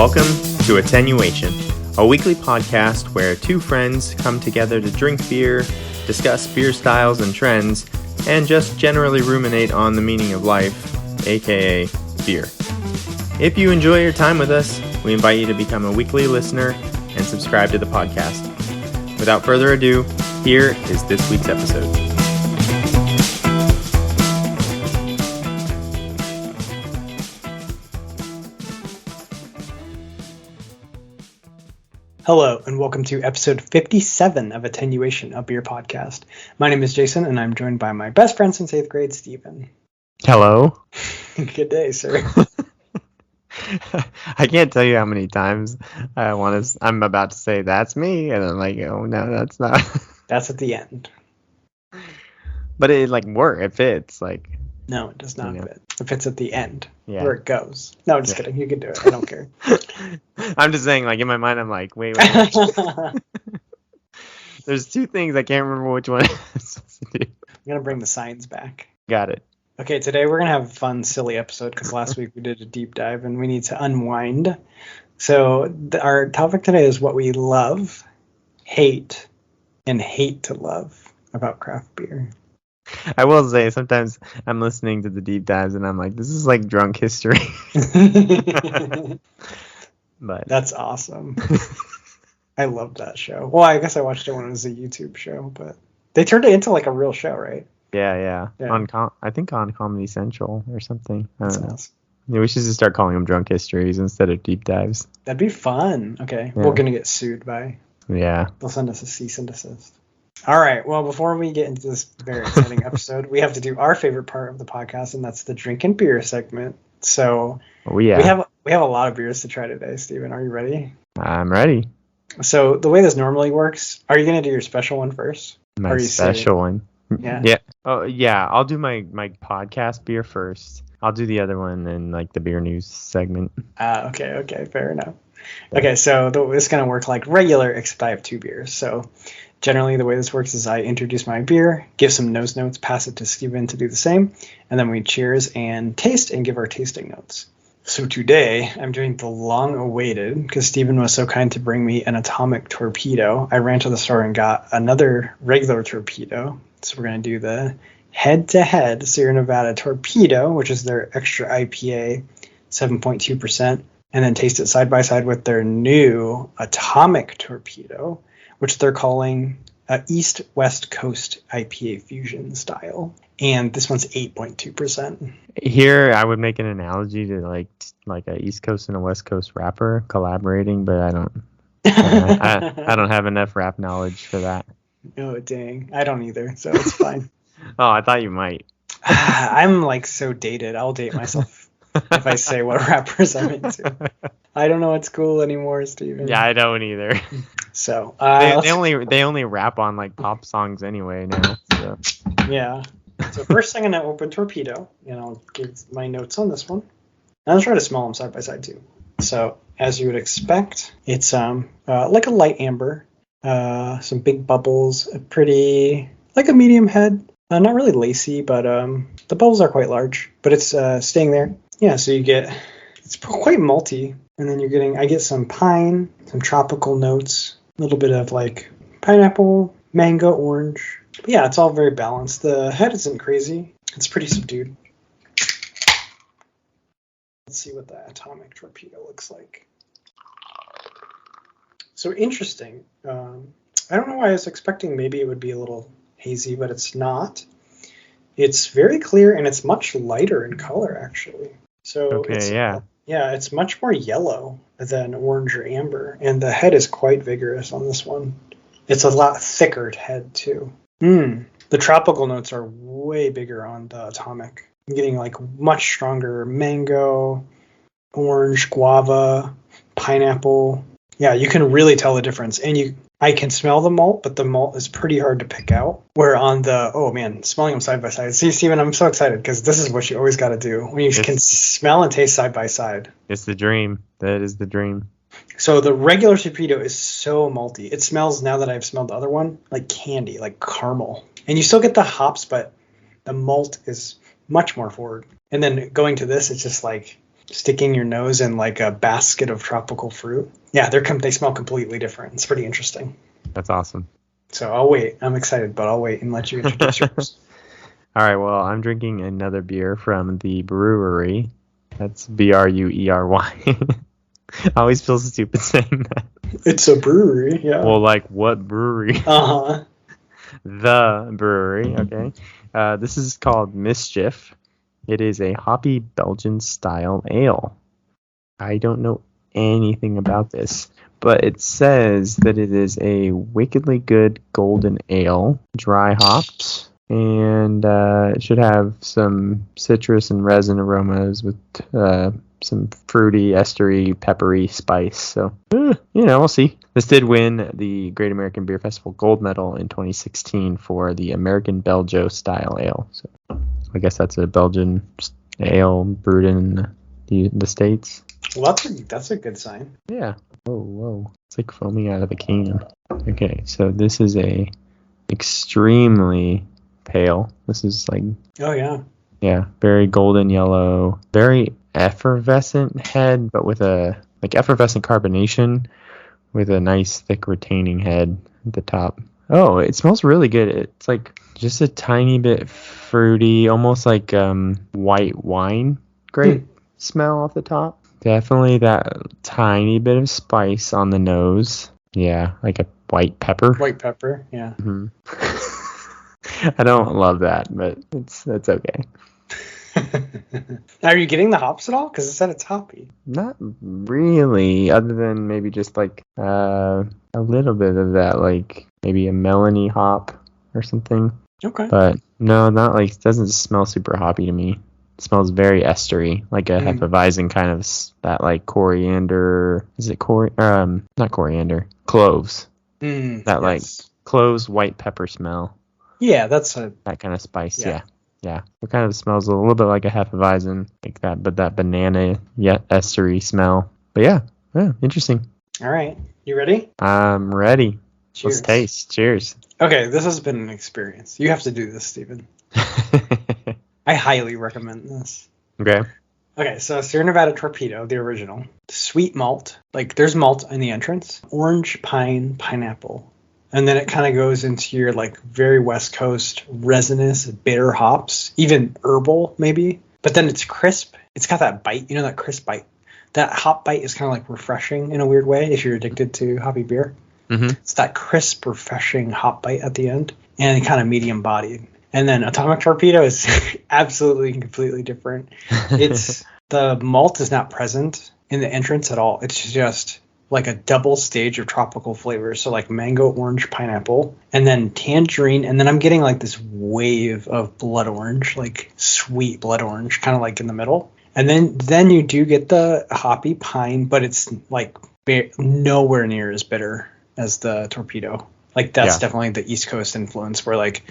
Welcome to Attenuation, a weekly podcast where two friends come together to drink beer, discuss beer styles and trends, and just generally ruminate on the meaning of life, aka beer. If you enjoy your time with us, we invite you to become a weekly listener and subscribe to the podcast. Without further ado, here is this week's episode. Hello, and welcome to episode 57 of Attenuation, a beer podcast. My name is Jason, and I'm joined by my best friend since 8th grade, Steven. Hello. Good day, sir. I can't tell you how many times I'm about to say, that's me, and I'm like, oh, no, that's not. That's at the end. But it, it fits, No, it does not fit. It fits at the end, yeah. Where it goes. No, I'm just kidding. You can do it. I don't care. I'm just saying, in my mind, I'm like, wait. There's two things. I can't remember which one I'm supposed to do. I'm going to bring the signs back. Got it. Okay, today we're going to have a fun, silly episode because last week we did a deep dive and we need to unwind. So our topic today is what we love, hate, and hate to love about craft beer. I will say, sometimes I'm listening to the deep dives and I'm like, this is like drunk history. But that's awesome. I love that show. Well, I guess I watched it when it was a YouTube show, but they turned it into a real show, right? Yeah. I think on Comedy Central or something. I don't know. Awesome. Yeah, we should just start calling them drunk histories instead of deep dives. That'd be fun. Okay, yeah. We're gonna get sued by. Yeah. They'll send us a cease and desist. All right. Well, before we get into this very exciting episode, we have to do our favorite part of the podcast, and that's the drink and beer segment. So we have a lot of beers to try today, Steven. Are you ready? I'm ready. So the way this normally works, are you going to do your special one first? My special one? Yeah. Yeah. Oh, yeah. I'll do my podcast beer first. I'll do the other one in the beer news segment. Okay. Fair enough. Okay, so this is going to work like regular, except I have two beers. So generally the way this works is I introduce my beer, give some nose notes, pass it to Steven to do the same, and then we cheers and taste and give our tasting notes. So today I'm doing the long-awaited, because Steven was so kind to bring me an atomic Torpedo. I ran to the store and got another regular Torpedo. So we're going to do the head-to-head Sierra Nevada Torpedo, which is their extra IPA, 7.2%, and then taste it side by side with their new atomic Torpedo, which they're calling East-West Coast IPA fusion style. And this one's 8.2%. Here, I would make an analogy to like a East Coast and a West Coast rapper collaborating, but I don't. I don't have enough rap knowledge for that. Oh dang! I don't either, so it's fine. Oh, I thought you might. I'm so dated. I'll date myself if I say what rappers I'm into. I don't know what's cool anymore, Steven. Yeah, I don't either. So they only rap on pop songs anyway now. So. Yeah. So first I'm gonna open Torpedo, and I'll give my notes on this one. And I'll try to smell them side by side too. So as you would expect, it's like a light amber, some big bubbles, a pretty a medium head. Not really lacy, but the bubbles are quite large. But it's staying there. Yeah. So it's quite malty, and then I get some pine, some tropical notes, a little bit of pineapple, mango, orange. But yeah, it's all very balanced. The head isn't crazy. It's pretty subdued. Let's see what the atomic Torpedo looks like. So interesting. I don't know why I was expecting maybe it would be a little hazy, but it's not. It's very clear, and it's much lighter in color, actually. So it's much more yellow than orange or amber, and the head is quite vigorous on this one. It's a lot thicker head, too. The tropical notes are way bigger on the atomic. I'm getting much stronger mango, orange, guava, pineapple. Yeah, you can really tell the difference. And I can smell the malt, but the malt is pretty hard to pick out. Where on smelling them side by side. See, Steven, I'm so excited because this is what you always got to do when you can smell and taste side by side. It's the dream. That is the dream. So the regular Torpedo is so malty. It smells, now that I've smelled the other one, like candy, like caramel. And you still get the hops, but the malt is much more forward. And then going to this, it's just sticking your nose in like a basket of tropical fruit. Yeah, they smell completely different. It's pretty interesting. That's awesome. So I'll wait. I'm excited, but I'll wait and let you introduce yours. All right, well, I'm drinking another beer from the Bruery. That's Bruery. I always feel stupid saying that. It's a brewery, yeah. Well, like, what brewery? Uh-huh. The Bruery, okay. This is called Mischief. It is a hoppy Belgian style ale. I don't know anything about this, but it says that it is a wickedly good golden ale, dry hops, and it should have some citrus and resin aromas with some fruity, estery, peppery spice. So, we'll see. This did win the Great American Beer Festival Gold Medal in 2016 for the American Belgio style ale. So, I guess that's a Belgian ale brewed in the States. Well, that's a good sign. Yeah. Whoa. It's like foaming out of a can. Okay, so this is a extremely pale. This is like... Oh, yeah. Yeah, very golden yellow. Very effervescent head, but with a... Like effervescent carbonation with a nice thick retaining head at the top. Oh, it smells really good. It's like just a tiny bit fruity, almost like white wine grape smell off the top. Definitely that tiny bit of spice on the nose. Yeah, like a white pepper. White pepper, yeah. Mm-hmm. I don't love that, but it's okay. Are you getting the hops at all? Because it said it's hoppy. Not really, other than maybe just like a little bit of that, like maybe a melony hop or something. Okay. But no, not like, it doesn't smell super hoppy to me. It smells very estery, like a Hefeweizen kind of, that like coriander. Is it not coriander, cloves. That like cloves, white pepper smell. Yeah, that kind of spice. Yeah. It kind of smells a little bit like a Hefeweizen, like that, but that banana estery smell. But yeah, interesting. All right, you ready? I'm ready. Cheers. Let's taste. Cheers. Okay, this has been an experience. You have to do this, Stephen. I highly recommend this. Okay, so Sierra Nevada Torpedo, the original. Sweet malt. Like, there's malt in the entrance. Orange, pine, pineapple. And then it kind of goes into your, like, very West Coast resinous, bitter hops. Even herbal, maybe. But then it's crisp. It's got that bite. You know, that crisp bite. That hop bite is kind of, like, refreshing in a weird way if you're addicted to hoppy beer. Mm-hmm. It's that crisp, refreshing hop bite at the end. And kind of medium-bodied. And then Atomic Torpedo is absolutely and completely different. It's the malt is not present in the entrance at all. It's just like a double stage of tropical flavors. So like mango, orange, pineapple, and then tangerine. And then I'm getting like this wave of blood orange, like sweet blood orange, kind of like in the middle. And then you do get the hoppy pine, but it's like nowhere near as bitter as the Torpedo. Like that's definitely the East Coast influence where like...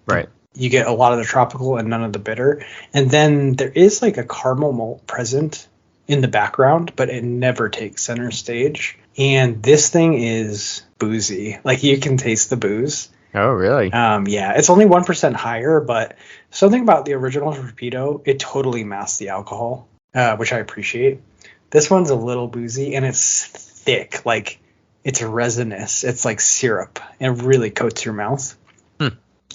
Right. You get a lot of the tropical and none of the bitter. And then there is like a caramel malt present in the background, but it never takes center stage. And this thing is boozy. Like you can taste the booze. Oh, really? Yeah, it's only 1% higher, but something about the original Torpedo, it totally masked the alcohol, which I appreciate. This one's a little boozy and it's thick. Like it's resinous. It's like syrup and really coats your mouth.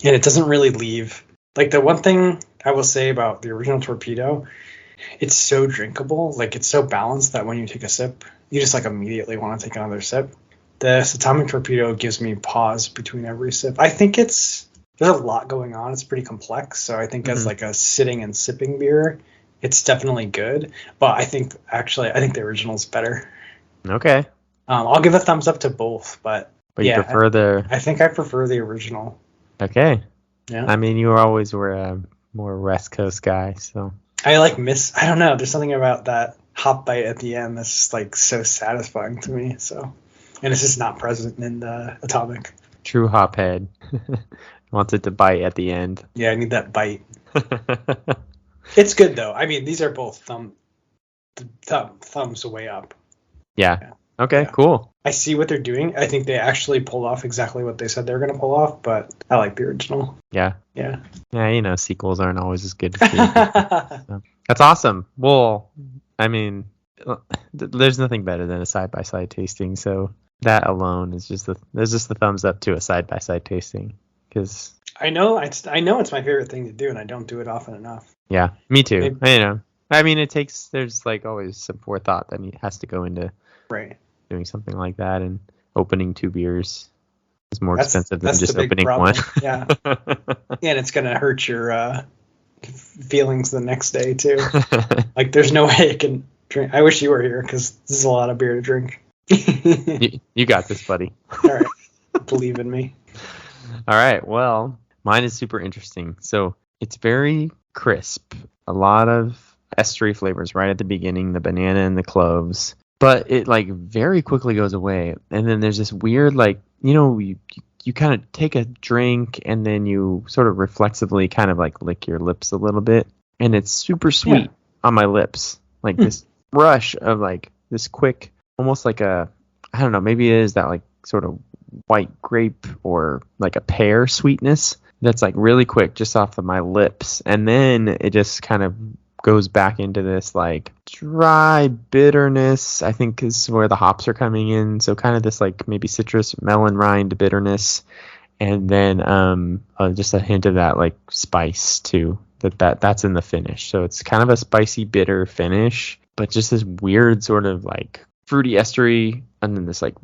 And it doesn't really leave. Like the one thing I will say about the original Torpedo, it's so drinkable. Like it's so balanced that when you take a sip, you just like immediately want to take another sip. This Atomic Torpedo gives me pause between every sip. I think there's a lot going on. It's pretty complex. So I think as like a sitting and sipping beer, it's definitely good. But I think the original's better. Okay. I'll give a thumbs up to both, but you prefer I think I prefer the original. Okay. Yeah. I mean, you always were a more West Coast guy, so. I don't know. There's something about that hop bite at the end that's just like so satisfying to me. So, and it's just not present in the Atomic. True hop head. Wants it to bite at the end. Yeah, I need that bite. It's good though. I mean, these are both thumbs way up. Yeah. Okay, cool. I see what they're doing. I think they actually pulled off exactly what they said they were going to pull off, but I like the original. Yeah. Yeah. Yeah, sequels aren't always as good as so. That's awesome. Well, I mean, there's nothing better than a side-by-side tasting. So that alone is there's just the thumbs up to a side-by-side tasting. Because I know it's my favorite thing to do, and I don't do it often enough. yeah, me too. Maybe, I know. I mean, there's like always some forethought that has to go into doing something like that, and opening 2 beers is more expensive than just opening one. Yeah. And it's gonna hurt your feelings the next day too. Like, there's no way I can drink. I wish you were here because this is a lot of beer to drink. You got this, buddy. All right, believe in me. All right, well, mine is super interesting. So it's very crisp, a lot of estery flavors right at the beginning, the banana and the cloves, but it like very quickly goes away. And then there's this weird, like, you kind of take a drink and then you sort of reflexively kind of like lick your lips a little bit, and it's super sweet on my lips, like this rush of like this quick, almost like I don't know, maybe it is that like sort of white grape or like a pear sweetness that's like really quick just off of my lips, and then it just kind of goes back into this like dry bitterness, I think is where the hops are coming in. So kind of this like maybe citrus melon rind bitterness, and then just a hint of that like spice too, that's in the finish. So it's kind of a spicy bitter finish, but just this weird sort of like fruity estery, and then this like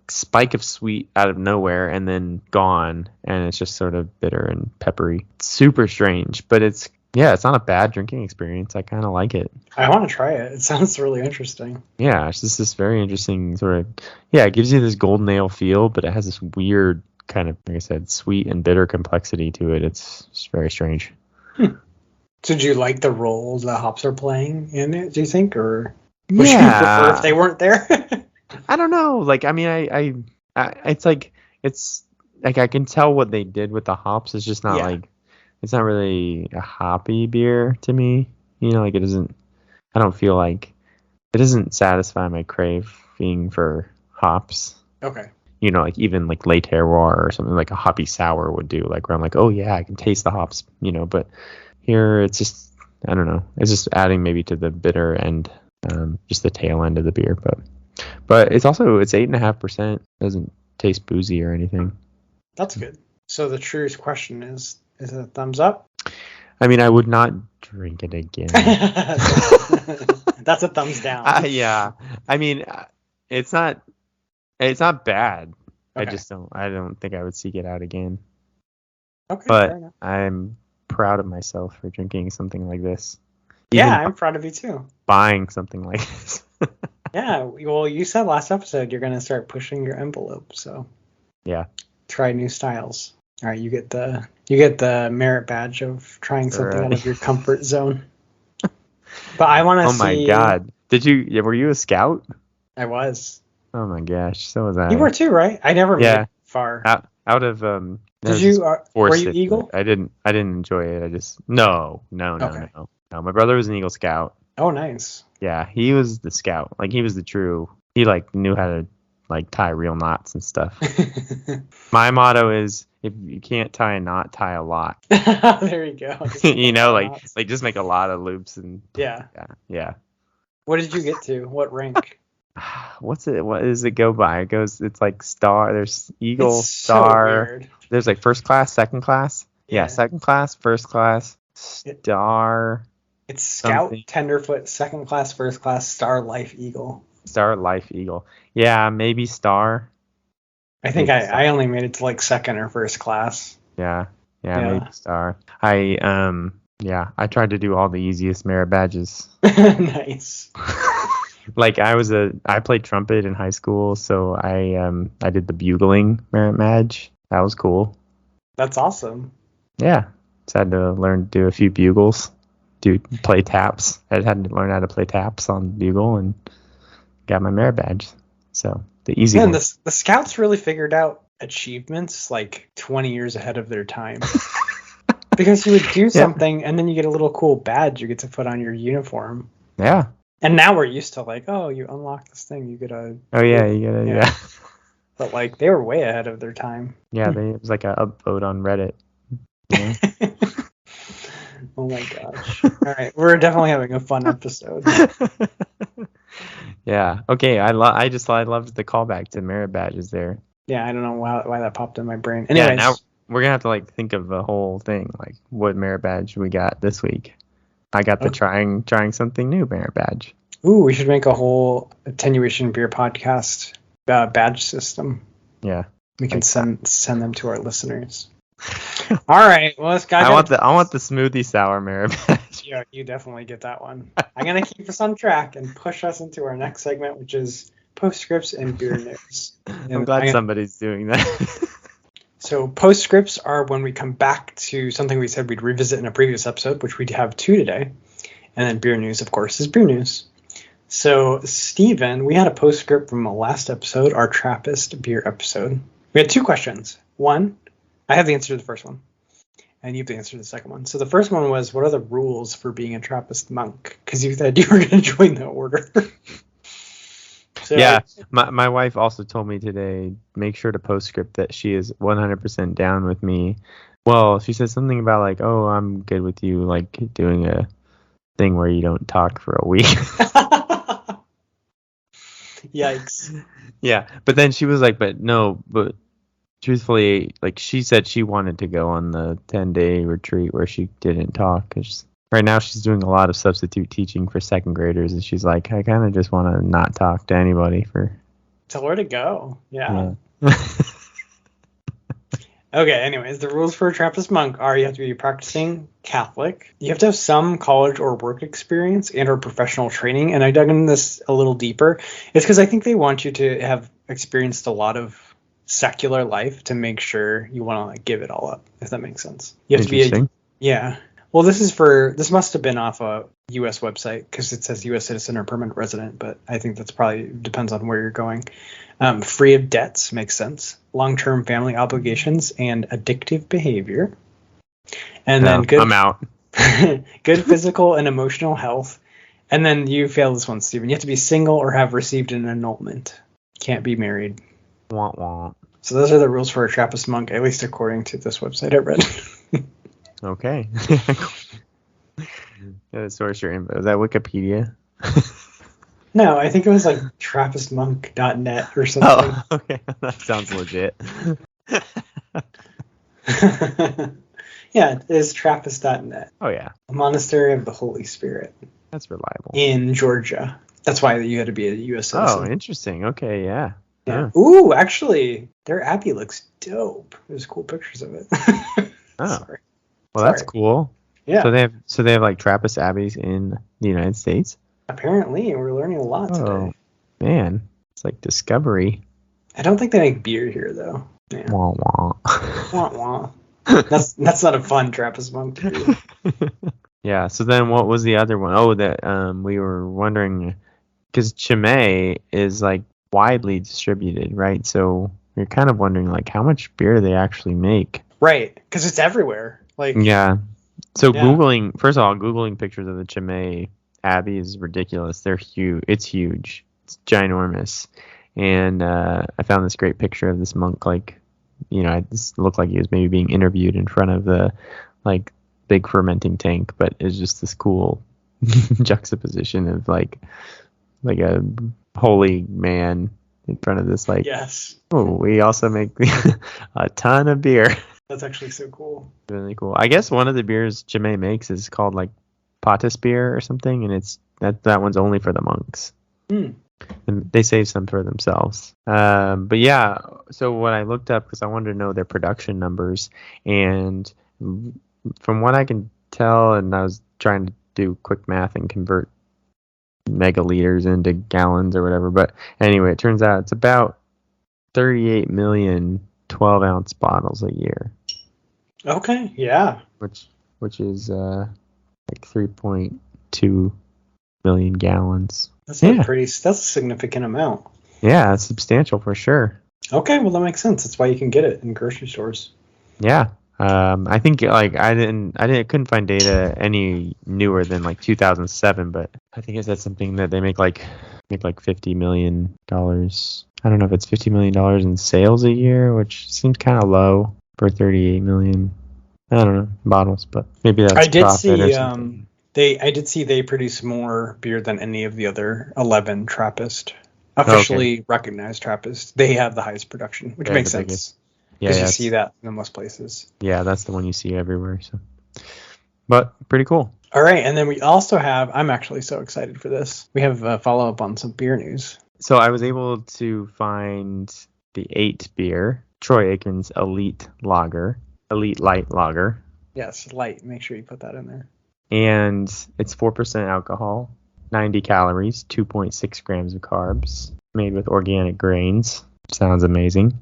spike of sweet out of nowhere, and then gone, and it's just sort of bitter and peppery. It's super strange, but it's not a bad drinking experience. I kind of like it. I want to try it. It sounds really interesting. Yeah, it's just this very interesting sort of, it gives you this golden ale feel, but it has this weird kind of, like I said, sweet and bitter complexity to it. It's just very strange. So do you like the role the hops are playing in it, do you think? Or would you prefer if they weren't there? I don't know. Like, I mean, I it's like I can tell what they did with the hops. It's just not like, it's not really a hoppy beer to me. Like I don't feel like it doesn't satisfy my craving for hops. Okay. Like even like late terroir or something like a hoppy sour would do, like where I'm like, oh yeah, I can taste the hops, but here it's just, I don't know. It's just adding maybe to the bitter and just the tail end of the beer, but it's 8.5%. Doesn't taste boozy or anything. That's good. So the true question is it a thumbs up? I mean, I would not drink it again. That's a thumbs down. Yeah. I mean, it's not bad. Okay. I don't think I would seek it out again. Okay. But I'm proud of myself for drinking something like this. I'm proud of you too. Buying something like this. Yeah. Well, you said last episode you're going to start pushing your envelope. So yeah. Try new styles. All right. You get the merit badge of trying something out of your comfort zone. But I want to see. Oh my God. Were you a scout? I was. Oh my gosh. So was I. You were too, right? I never made it far. Out of Did you? Were you Eagle? I didn't enjoy it. I just no. My brother was an Eagle Scout. Oh, nice. Yeah, he was the scout. Like he was the true. He like knew how to like tie real knots and stuff. My motto is, if you can't tie a knot, tie a lot. There you go. like just make a lot of loops and yeah. What did you get to? What rank? What does it go by? It's like star. There's Eagle, it's star. So weird. There's like first class, second class. Yeah, second class, first class, star. It's Scout, something. Tenderfoot, second class, first class, Star, Life, Eagle. Star, Life, Eagle. Yeah, maybe Star. I think I only made it to like second or first class. Yeah, maybe Star. I tried to do all the easiest merit badges. Nice. Like I played trumpet in high school, so I did the bugling merit badge. That was cool. That's awesome. Yeah, just had to learn to do a few bugles. Play taps. I had to learn how to play taps on bugle and got my merit badge. So the easy one. The scouts really figured out achievements like 20 years ahead of their time. Because you would do something and then you get a little cool badge you get to put on your uniform. Yeah. And now we're used to like, oh, you unlock this thing, you get a... Oh, yeah, you get a... Yeah. But like, they were way ahead of their time. Yeah, it was like an upvote on Reddit. You know? Oh my gosh. All right, we're definitely having a fun episode. Yeah. Okay. I loved the callback to merit badges there. Yeah, I don't know why that popped in my brain. Yeah. Anyways, Now we're gonna have to like think of the whole thing, like what merit badge we got this week. I got the trying something new merit badge. ooh, we should make a whole attenuation beer podcast badge system. Yeah. We can send them to our listeners. All right. Well, this guy. I want the smoothie sour merit badge. Yeah, you definitely get that one. I'm gonna keep us on track and push us into our next segment, which is postscripts and beer news. I'm glad somebody's doing that. So postscripts are when we come back to something we said we'd revisit in a previous episode, which we have 2 today. And then beer news, of course, is beer news. So, Steven, we had a postscript from the last episode, our Trappist beer episode. We had 2 questions. One, I have the answer to the first one, and you have the answer to the second one. So the first one was, what are the rules for being a Trappist monk? Because you said you were going to join the order. So, yeah, my wife also told me today, make sure to postscript that she is 100% down with me. Well, she said something about like, oh, I'm good with you, like doing a thing where you don't talk for a week. Yikes. Yeah, but then she was like, but truthfully, like she said she wanted to go on the 10-day retreat where she didn't talk. Cause right now she's doing a lot of substitute teaching for 2nd graders, and she's like, I kind of just want to not talk to anybody for. Tell her to go. Yeah. Okay, anyways, the rules for a Trappist monk are you have to be practicing Catholic. You have to have some college or work experience and or professional training. And I dug into this a little deeper. It's because I think they want you to have experienced a lot of secular life to make sure you want to like give it all up, if that makes sense. You have to be yeah. Well, this must have been off a U.S. website because it says U.S. citizen or permanent resident, but I think that's probably depends on where you're going. Free of debts makes sense. Long-term family obligations and addictive behavior. And then I'm out. Good physical and emotional health. And then you failed this one, Stephen. You have to be single or have received an annulment. Can't be married. Wah, wah. So those are the rules for a Trappist monk, at least according to this website I read. Okay. Source your info. Is that Wikipedia? No, I think it was like TrappistMonk.net or something. Oh, okay. That sounds legit. Yeah, it is Trappist.net. Oh, yeah. A monastery of the Holy Spirit. That's reliable. In Georgia. That's why you had to be a U.S. citizen. Oh, interesting. Okay, yeah. Yeah. Ooh, actually, their abbey looks dope. There's cool pictures of it. Oh. Sorry. Well, that's cool. Yeah. So they have like Trappist abbeys in the United States? Apparently, we're learning a lot today. Man, it's like discovery. I don't think they make beer here, though. Yeah. Wah, wah. Wah, wah. That's not a fun Trappist monk to do. Yeah, so then what was the other one? Oh, that we were wondering, because Chimay is like widely distributed, right? So you're kind of wondering like how much beer they actually make. Right, because it's everywhere. Like yeah. So Googling pictures of the Chimay Abbey is ridiculous. They're huge. It's huge. It's ginormous. And I found this great picture of this monk, like, it looked like he was maybe being interviewed in front of the like big fermenting tank, but it's just this cool juxtaposition of like a holy man in front of this like, yes. Oh, we also make a ton of beer. That's actually so cool. Really cool. I guess one of the beers Chimay makes is called like potass beer or something, and it's that one's only for the monks. And they save some for themselves. But yeah, so what I looked up because I wanted to know their production numbers, and from what I can tell, and I was trying to do quick math and convert megaliters into gallons or whatever. But anyway, it turns out it's about 38 million 12-ounce bottles a year. Okay, yeah. Which is like 3.2 million gallons. That's that's a significant amount. Yeah, it's substantial for sure. Okay, well that makes sense. That's why you can get it in grocery stores. Yeah. I think like I couldn't find data any newer than like 2007, but I think it said something that they make like $50 million. I don't know if it's $50 million in sales a year, which seems kind of low for 38 million I don't know, bottles, but maybe that's I did profit or see something. I did see they produce more beer than any of the other 11 Trappist Oh, okay. officially recognized Trappists. They have the highest production, which They're makes the biggest. sense Yeah, because you yeah, see that in most places. that's the one you see everywhere. So, but pretty cool. All right, and then we also have. I'm actually so excited for this. We have a follow up on some beer news. So I was able to find the 8 beer, Troy Aikman's Elite Light Lager, Yes, light. Make sure you put that in there. and it's 4% alcohol, 90 calories, 2.6 grams of carbs, made with organic grains. Sounds amazing.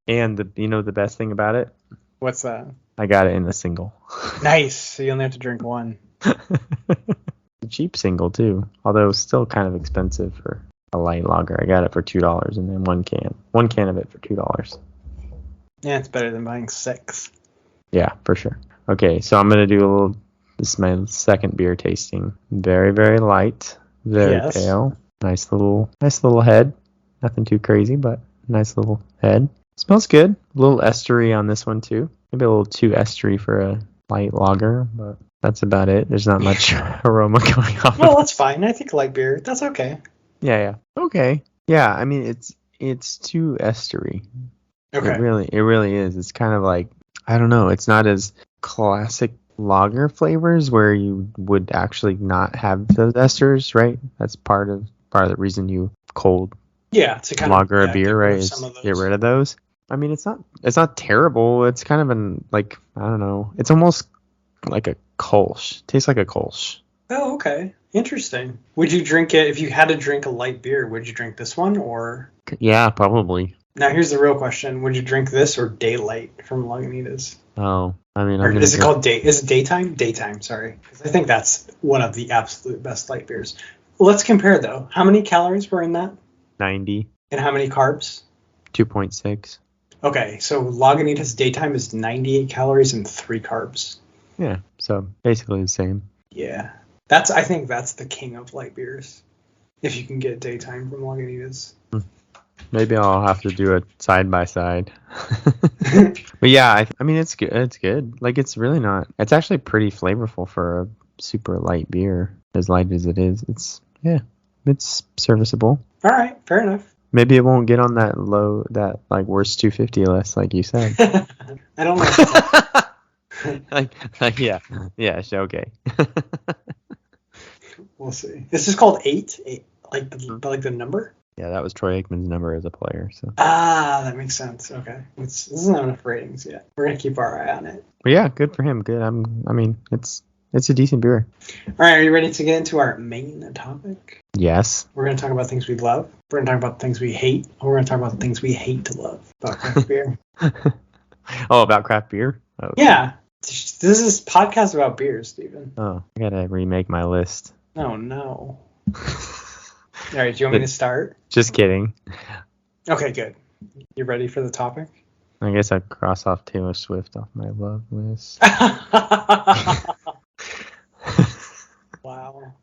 And the best thing about it, What's that? I got it in a single. Nice. So you only have to drink one. A cheap single too, although still kind of expensive for a light lager. I got it for $2, and then one can of it for $2. Yeah, it's better than buying 6. Yeah, for sure. Okay, so I'm gonna do a little. This is my second beer tasting. Very, very light, very Yes. pale. Nice little head. Nothing too crazy, but nice little head. Smells good. A little estery on this one too. Maybe a little too estery for a light lager, but that's about it. There's not much aroma going on. Well, that's fine. I think light beer. That's okay. Yeah. Okay. Yeah, I mean it's too estery. Okay. It really is. It's kind of like, I don't know, it's not as classic lager flavors where you would actually not have those esters, right? That's part of the reason you cold Yeah, to kind lager of a beer, get rid right? of Is some of get those. rid of those. I mean, it's not terrible. It's kind of like, I don't know. It's almost like a Kolsch. Tastes like a Kolsch. Oh, okay. Interesting. Would you drink it if you had to drink a light beer? Would you drink this one or? Yeah, probably. Now here's the real question: would you drink this or Daylight from Lagunitas? Oh, I mean, Or I'm gonna is it drink called Day? Is it Daytime? Daytime. Sorry, 'cause I think that's one of the absolute best light beers. Let's compare though. How many calories were in that, 90, and how many carbs? 2.6. Okay, so Lagunitas Daytime is 98 calories and 3 carbs. Yeah, so basically the same. Yeah, I think that's the king of light beers. If you can get Daytime from Lagunitas. Maybe I'll have to do it side by side. But yeah, I mean, it's good. It's good. Like, it's really not. It's actually pretty flavorful for a super light beer, as light as it is. It's serviceable. All right, fair enough. Maybe it won't get on that like worst 250 list, like you said. I don't know. like yeah, it's okay. We'll see. This is called 8, like the number. Yeah, that was Troy Aikman's number as a player. So. Ah, that makes sense. Okay, this doesn't have enough ratings yet. We're gonna keep our eye on it. But yeah, good for him. Good. I mean, it's a decent beer. All right, are you ready to get into our main topic? Yes. We're gonna talk about things we love. We're gonna talk about things we hate. Or we're gonna talk about the things we hate to love about craft beer. Oh, about craft beer? Oh, Yeah, this is a podcast about beer, Stephen. Oh, I gotta remake my list. Oh no. All right, do you want me to start? Just kidding. Okay, good. You ready for the topic? I guess I'd cross off Taylor Swift off my love list. Wow.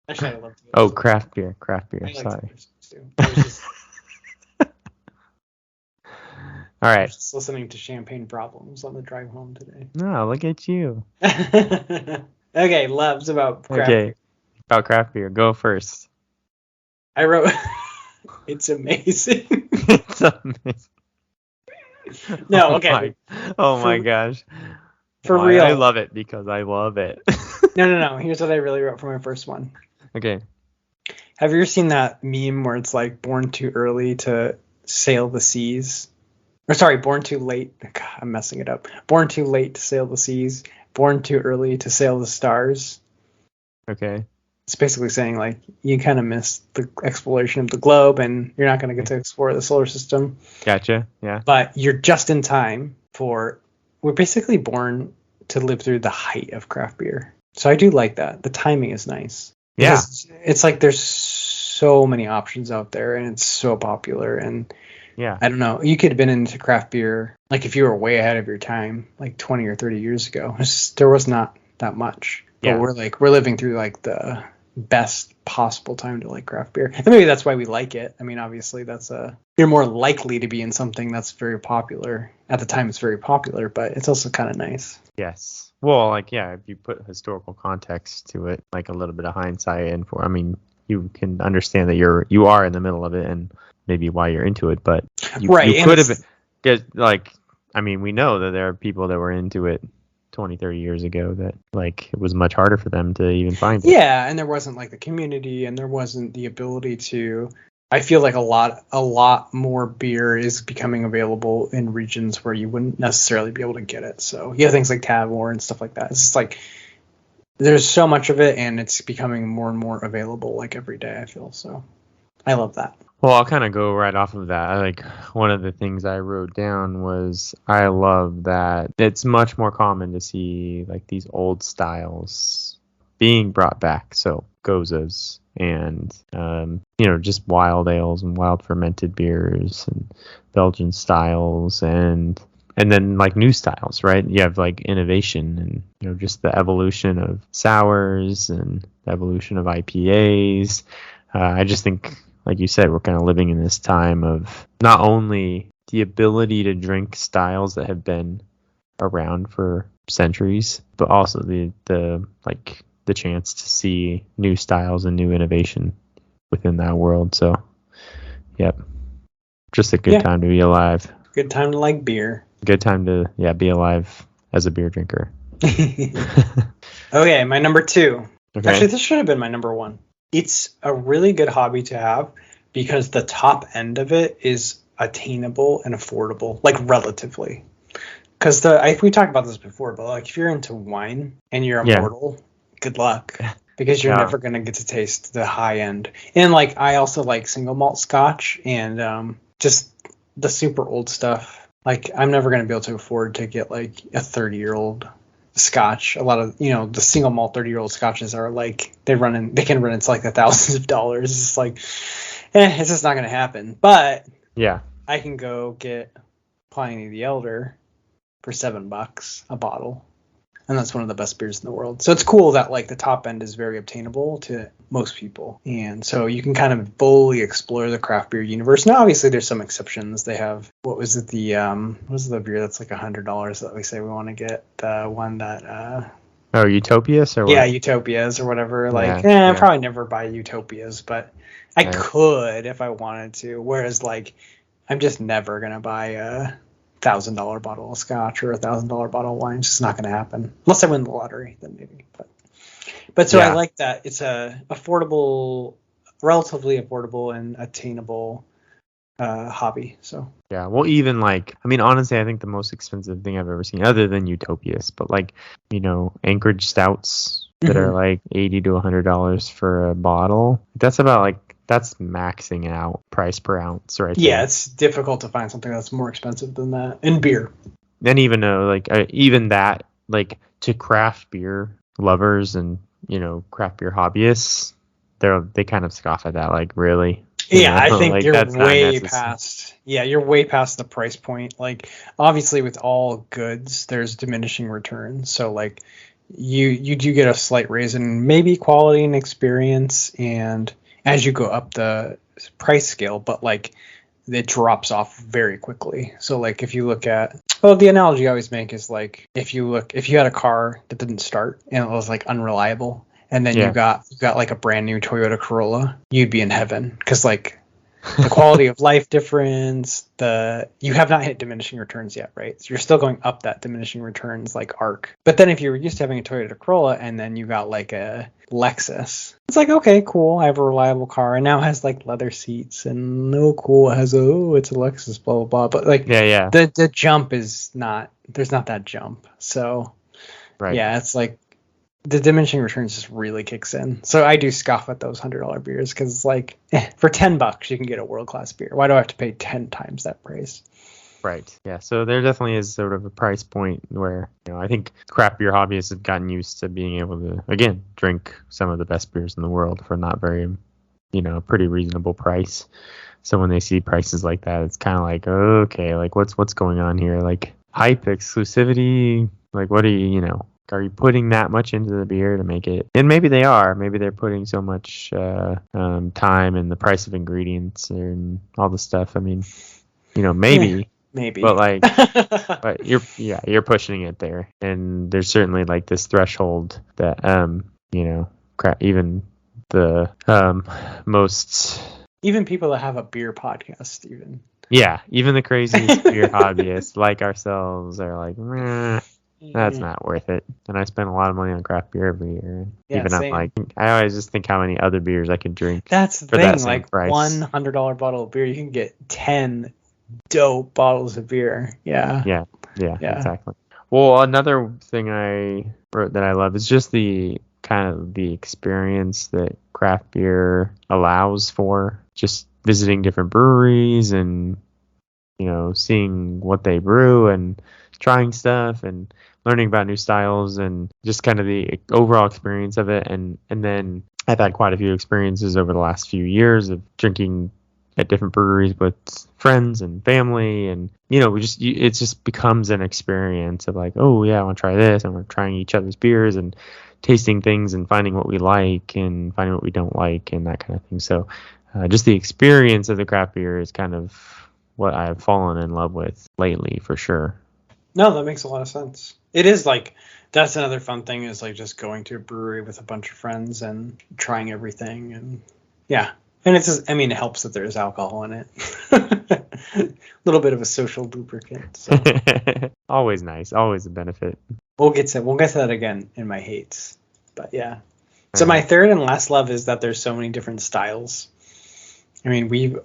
Actually, I love Oh, craft beer. I like Sorry. Taylor Swift too. I was just, All right. just listening to Champagne Problems on the drive home today. No, look at you. Okay, loves about craft Okay. beer. About craft beer. Go first. I wrote, it's amazing. It's amazing. No, okay. Oh my gosh. For Why? real. I love it because I love it. No. Here's what I really wrote for my first one. Okay. Have you ever seen that meme where it's like born too early to sail the seas? Or sorry, born too late. God, I'm messing it up. Born too late to sail the seas. Born too early to sail the stars. Okay. It's basically saying like you kind of missed the exploration of the globe and you're not going to get to explore the solar system. Gotcha. Yeah. But you're just in time for. We're basically born to live through the height of craft beer. So I do like that. The timing is nice. Yeah. Because it's like there's so many options out there and it's so popular and Yeah. I don't know. You could have been into craft beer like if you were way ahead of your time, like 20 or 30 years ago. There was not that much. But Yeah. we're living through like the best possible time to like craft beer. And maybe that's why we like it. I mean, obviously you're more likely to be in something that's very popular. At the time it's very popular, but it's also kind of nice. Yes. Well, like, yeah, if you put historical context to it, like a little bit of hindsight, and you can understand that you are in the middle of it and maybe why you're into it, but you could have been, we know that there are people that were into it 20, 30 years ago that like it was much harder for them to even find it. Yeah, and there wasn't like the community, and there wasn't the ability to. I feel like a lot more beer is becoming available in regions where you wouldn't necessarily be able to get it. So you have things like Tavor and stuff like that. It's just like there's so much of it, and it's becoming more and more available like every day, I feel. So I love that. Well, I'll kind of go right off of that. Like, one of the things I wrote down was I love that it's much more common to see like these old styles being brought back. So gozas and just wild ales and wild fermented beers and Belgian styles and then like new styles, right? You have like innovation and just the evolution of sours and the evolution of IPAs. I just think, like you said, we're kind of living in this time of not only the ability to drink styles that have been around for centuries, but also the chance to see new styles and new innovation within that world. So, yep, just a good time to be alive. Good time to like beer. Good time to be alive as a beer drinker. Okay, my number 2. Okay. Actually, this should have been my number 1. It's a really good hobby to have because the top end of it is attainable and affordable, like relatively. Because we talked about this before, but like if you're into wine and you're immortal, good luck, because you're never gonna get to taste the high end. And like I also like single malt Scotch and just the super old stuff. Like I'm never gonna be able to afford to get like a 30-year-old Scotch. A lot of the single malt 30-year-old Scotches are like they can run into like the thousands of dollars. It's just like it's just not gonna happen. But yeah, I can go get Pliny the Elder for $7 a bottle, and that's one of the best beers in the world. So it's cool that like the top end is very obtainable to most people, and so you can kind of fully explore the craft beer universe. Now obviously there's some exceptions. They have what was the beer that's like $100 that we say we want to get, the one that Utopias or what? Yeah, Utopias or whatever. Like I'd probably never buy Utopias, but I could if I wanted to. Whereas like I'm just never gonna buy a $1,000 bottle of Scotch or $1,000 bottle of wine. It's just not going to happen unless I win the lottery. Then maybe. But so I like that it's a relatively affordable and attainable hobby. So well, even like honestly, I think the most expensive thing I've ever seen, other than Utopias, but like Anchorage stouts that are like $80 to $100 for a bottle. That's maxing out price per ounce, right? Yeah, it's difficult to find something that's more expensive than that in beer. And even though, even that, to craft beer lovers and craft beer hobbyists, they kind of scoff at that. Like, really? I think you're way past. Yeah, you're way past the price point. Like, obviously, with all goods, there's diminishing returns. So, like, you do get a slight raise in maybe quality and experience, and as you go up the price scale, but like it drops off very quickly. So like if you look at, the analogy I always make is like if you had a car that didn't start and it was like unreliable, and then you got like a brand new Toyota Corolla, you'd be in heaven because like the quality of life difference, you have not hit diminishing returns yet, right? So you're still going up that diminishing returns like arc. But then if you were used to having a Toyota Corolla and then you got like a Lexus, it's like, okay, cool, I have a reliable car, and now it has like leather seats and cool, it has it's a Lexus, blah blah blah. But like the jump is not, there's not that jump. So it's like the diminishing returns just really kicks in. So I do scoff at those $100 beers because it's like for $10 you can get a world-class beer. Why do I have to pay 10 times that price? Right. Yeah. So there definitely is sort of a price point where I think craft beer hobbyists have gotten used to being able to again drink some of the best beers in the world for not very pretty reasonable price. So when they see prices like that, it's kind of like, okay, like what's going on here? Like hype, exclusivity, like what are you are you putting that much into the beer to make it? And maybe they are. Maybe they're putting so much time and the price of ingredients and all the stuff. I mean, maybe. Yeah, maybe. But but you're pushing it there. And there's certainly like this threshold that even the most, even people that have a beer podcast, even the craziest beer hobbyists like ourselves are like, that's not worth it. And I spend a lot of money on craft beer every year. Yeah, same. I always just think how many other beers I could drink. That's the thing, like price. $100 bottle of beer, you can get 10 dope bottles of beer. Yeah, exactly. Well, another thing I wrote that I love is just the kind of the experience that craft beer allows for, just visiting different breweries and seeing what they brew and trying stuff and learning about new styles and just kind of the overall experience of it. And then I've had quite a few experiences over the last few years of drinking at different breweries with friends and family, and it just becomes an experience of like, oh yeah, I want to try this, and we're trying each other's beers and tasting things and finding what we like and finding what we don't like and that kind of thing. So just the experience of the craft beer is kind of what I've fallen in love with lately, for sure. No, that makes a lot of sense. It is like, that's another fun thing, is like just going to a brewery with a bunch of friends and trying everything. And yeah. And it's just, it helps that there's alcohol in it. A little bit of a social lubricant. So. Always nice. Always a benefit. We'll get to that again in my hates. But yeah. So my third and last love is that there's so many different styles. We've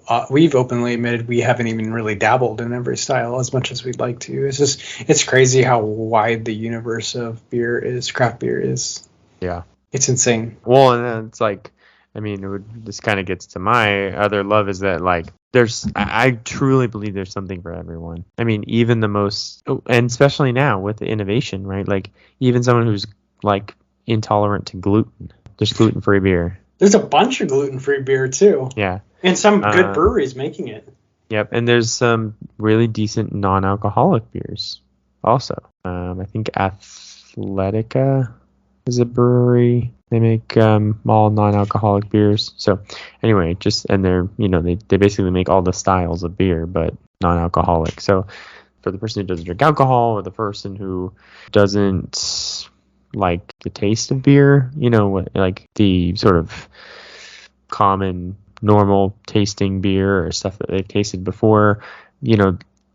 openly admitted we haven't even really dabbled in every style as much as we'd like to. It's crazy how wide the universe of craft beer is. Yeah. It's insane. Well, and then it's like, this kind of gets to my other love, is that like I truly believe there's something for everyone. Even the most, and especially now with the innovation, right? Like even someone who's like intolerant to gluten, there's gluten-free beer. There's a bunch of gluten-free beer too. Yeah. And some good breweries making it. Yep. And there's some really decent non-alcoholic beers also. I think Athletica is a brewery. They make all non-alcoholic beers. So anyway, and they're, they basically make all the styles of beer, but non-alcoholic. So for the person who doesn't drink alcohol, or the person who doesn't like the taste of beer, like the sort of common, normal tasting beer or stuff that they've tasted before,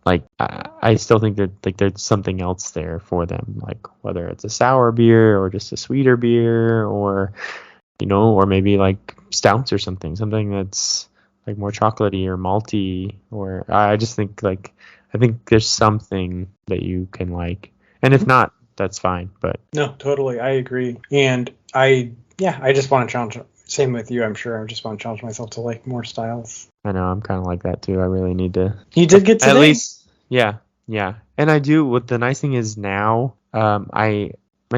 I still think that like there's something else there for them, like whether it's a sour beer or just a sweeter beer, or or maybe like stouts or something that's like more chocolatey or malty, or I just think like I think there's something that you can like, and if not, that's fine. But no, totally, I agree. And I just want to challenge. Same with you, I'm sure. I just want to challenge myself to like more styles. I know, I'm kind of like that too. I really need to. You did get today. At least, yeah. And I do. What the nice thing is now, my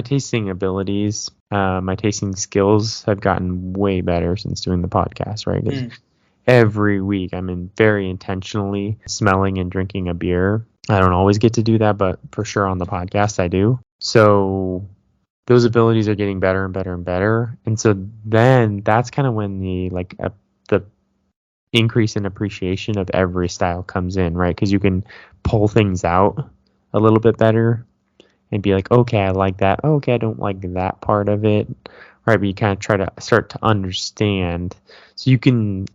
tasting abilities, my tasting skills have gotten way better since doing the podcast. Right, 'cause every week I'm very intentionally smelling and drinking a beer. I don't always get to do that, but for sure on the podcast I do. So those abilities are getting better and better and better. And so then that's kind of when the increase in appreciation of every style comes in, right? Because you can pull things out a little bit better and be like, okay, I like that. Oh, okay, I don't like that part of it, right? But you kind of try to start to understand. So you can,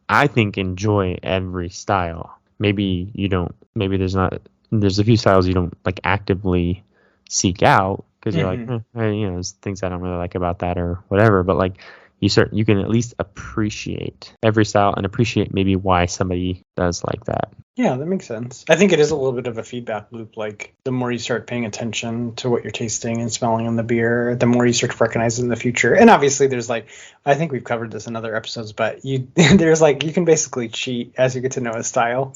I think, enjoy every style. Maybe you don't, maybe there's a few styles you don't like actively seek out, because you're like, there's things I don't really like about that or whatever. But like you can at least appreciate every style and appreciate maybe why somebody does like that. Yeah, that makes sense. I think it is a little bit of a feedback loop. Like the more you start paying attention to what you're tasting and smelling in the beer, the more you start to recognize it in the future. And obviously there's like, I think we've covered this in other episodes, but there's like, you can basically cheat as you get to know a style.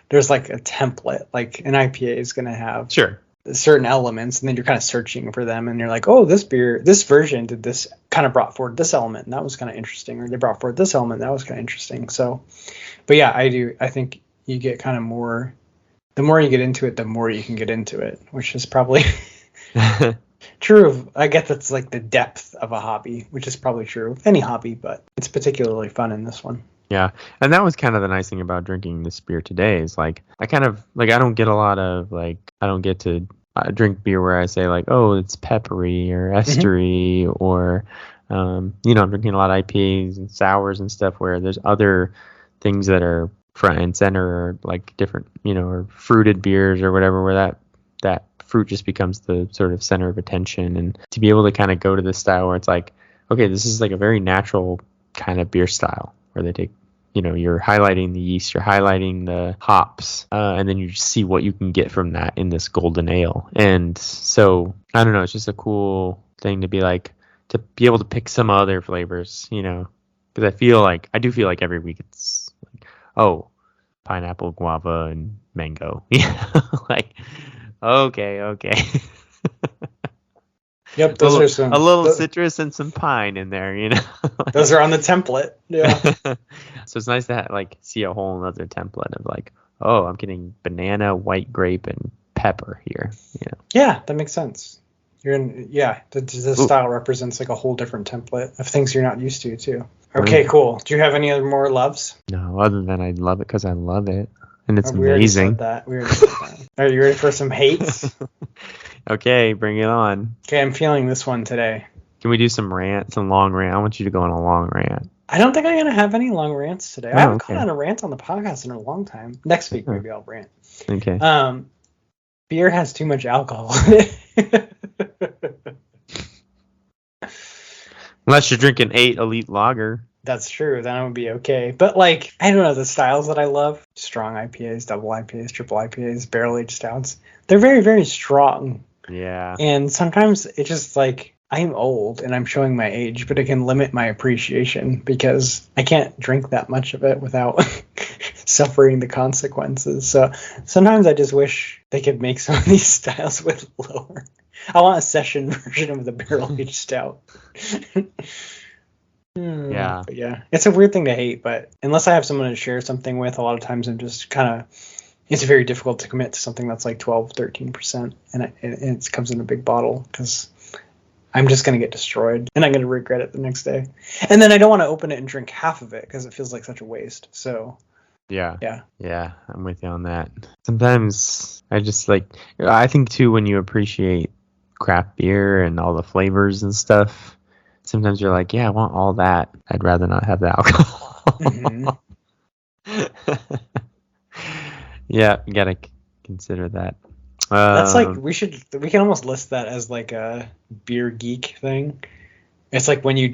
There's like a template, like an IPA is going to have certain elements, and then you're kind of searching for them, and you're like, oh, this version did this, kind of brought forward this element, and that was kind of interesting, or they brought forward this element, that was kind of interesting. So, but yeah, I think you get kind of more, the more you get into it, the more you can get into it, which is probably True. I guess that's like the depth of a hobby, which is probably true of any hobby, but it's particularly fun in this one. Yeah, and that was kind of the nice thing about drinking this beer today is like I kind of like I don't get a lot of like I don't get to drink beer where I say like, oh, it's peppery or estery or I'm drinking a lot of IPAs and sours and stuff where there's other things that are front and center or like different or fruited beers or whatever where that fruit just becomes the sort of center of attention. And to be able to kind of go to this style where it's like, okay, this is like a very natural kind of beer style where they take you're highlighting the yeast, you're highlighting the hops, and then you just see what you can get from that in this golden ale. And so, I don't know, it's just a cool thing to be like, to be able to pick some other flavors, because I do feel like every week it's like, oh, pineapple, guava, and mango. Like, okay. Yep, those are some... A little citrus and some pine in there, Those are on the template, yeah. So it's nice to see a whole another template of like, oh, I'm getting banana, white grape, and pepper here. Yeah, that makes sense. The style represents like a whole different template of things you're not used to, too. Okay, cool. Do you have any other more loves? No, other than I love it because I love it. And it's amazing. We already said that. Are you ready for some hates? Okay, bring it on. Okay, I'm feeling this one today. Can we do some long rant? I want you to go on a long rant. I don't think I'm going to have any long rants today. I haven't gone on a rant on the podcast in a long time. Next week, maybe I'll rant. Okay. Beer has too much alcohol in it. Unless you're drinking 8 Elite Lager. That's true. Then I would be okay. But I don't know, the styles that I love, strong IPAs, double IPAs, triple IPAs, barrel-aged stouts, they're very, very strong. Yeah. And sometimes it's just I'm old and I'm showing my age, but it can limit my appreciation because I can't drink that much of it without suffering the consequences. So sometimes I just wish they could make some of these styles with lower. I want a session version of the barrel-aged stout. Yeah. But yeah, it's a weird thing to hate, but unless I have someone to share something with, a lot of times I'm just kind of, it's very difficult to commit to something that's like 12, 13%, and it comes in a big bottle because I'm just going to get destroyed and I'm going to regret it the next day. And then I don't want to open it and drink half of it because it feels like such a waste. So yeah, I'm with you on that. Sometimes I think too, when you appreciate craft beer and all the flavors and stuff, sometimes you're like, yeah, I want all that. I'd rather not have the alcohol. Mm-hmm. Yeah, you gotta consider that. That's we can almost list that as like a beer geek thing. It's like when you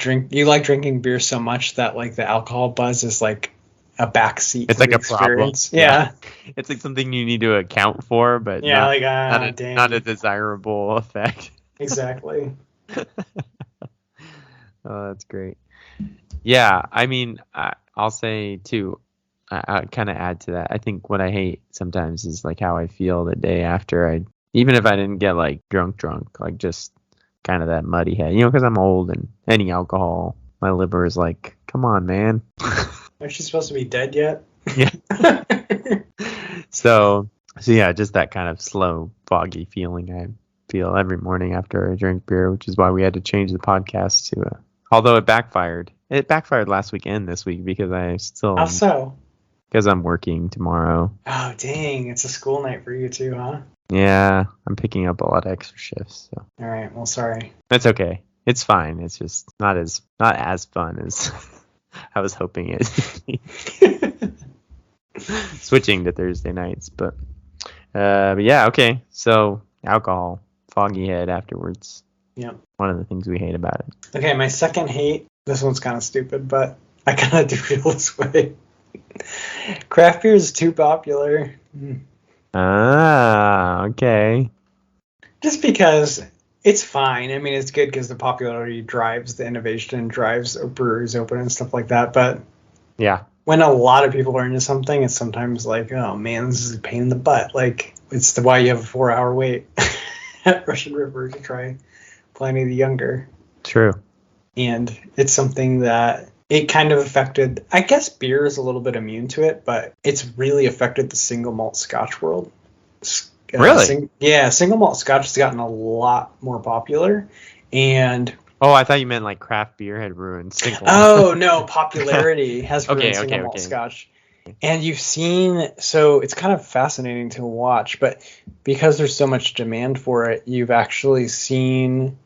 like drinking beer so much that like the alcohol buzz is like a backseat. It's like a experience. Problem. Yeah. It's like something you need to account for, but not a desirable effect. Exactly. Oh, that's great. Yeah, I mean, I'll say too, I kind of add to that. I think what I hate sometimes is like how I feel the day after even if I didn't get like drunk, like just kind of that muddy head, because I'm old and any alcohol, my liver is like, come on, man. Is she supposed to be dead yet? Yeah. So yeah, just that kind of slow, foggy feeling I feel every morning after I drink beer, which is why we had to change the podcast to although it backfired. It backfired last week and this week because I still... How so? Because I'm working tomorrow. Oh, dang. It's a school night for you too, huh? Yeah, I'm picking up a lot of extra shifts. So. All right. Well, sorry. That's okay. It's fine. It's just not as fun as I was hoping it. Switching to Thursday nights, but yeah, okay. So alcohol, foggy head afterwards. Yep. One of the things we hate about it. Okay, my second hate. This one's kind of stupid, but I kind of do feel this way. Craft beer is too popular. Ah, okay. Just because it's fine. I mean, it's good because the popularity drives the innovation, drives breweries open and stuff like that. But yeah, when a lot of people are into something, it's sometimes like, oh man, this is a pain in the butt. Like, it's why you have a 4-hour wait at Russian River to try Pliny the Younger. True. And it's something that it kind of affected, I guess beer is a little bit immune to it, but it's really affected the single malt Scotch world. Really? Single malt Scotch has gotten a lot more popular, and Oh, I thought you meant like craft beer had ruined single malt. oh no, popularity has ruined Okay, single malt okay. Scotch. And you've seen, so it's kind of fascinating to watch, but because there's so much demand for it, you've actually seen